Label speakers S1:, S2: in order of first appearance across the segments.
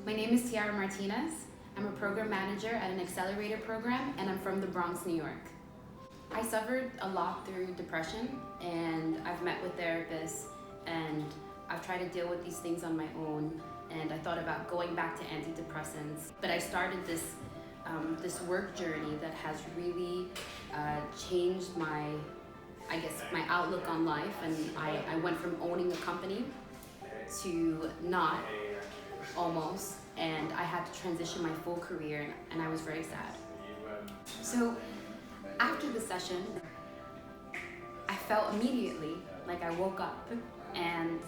S1: My name is Tiara Martinez. I'm a program manager at an accelerator program, and I'm from the Bronx, New York. I suffered a lot through depression, and I've met with therapists, and I've tried to deal with these things on my own, and I thought about going back to antidepressants. But I started this work journey that has really changed my outlook on life, and I went from owning a company to not, almost, and I had to transition my full career, and I was very sad. So after the session, I felt immediately like I woke up, and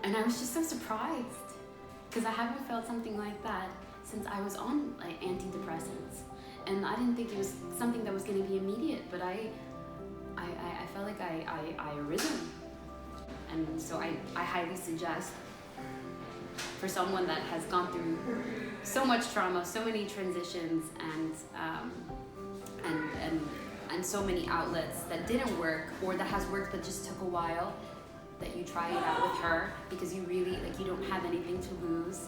S1: I was just so surprised, because I haven't felt something like that since I was on antidepressants, and I didn't think it was something that was going to be immediate, but I felt like I risen. And so I highly suggest, for someone that has gone through so much trauma, so many transitions, and so many outlets that didn't work, or that has worked but just took a while, that you try it out with her, because you really, you don't have anything to lose,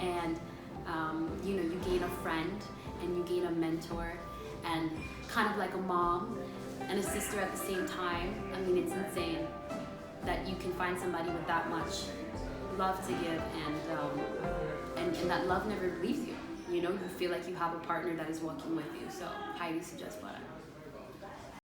S1: and you gain a friend, and you gain a mentor, and kind of like a mom and a sister at the same time. I mean, it's insane that you can find somebody with that much love to give, and that love never leaves you. You feel like you have a partner that is walking with you. So highly suggest Farah.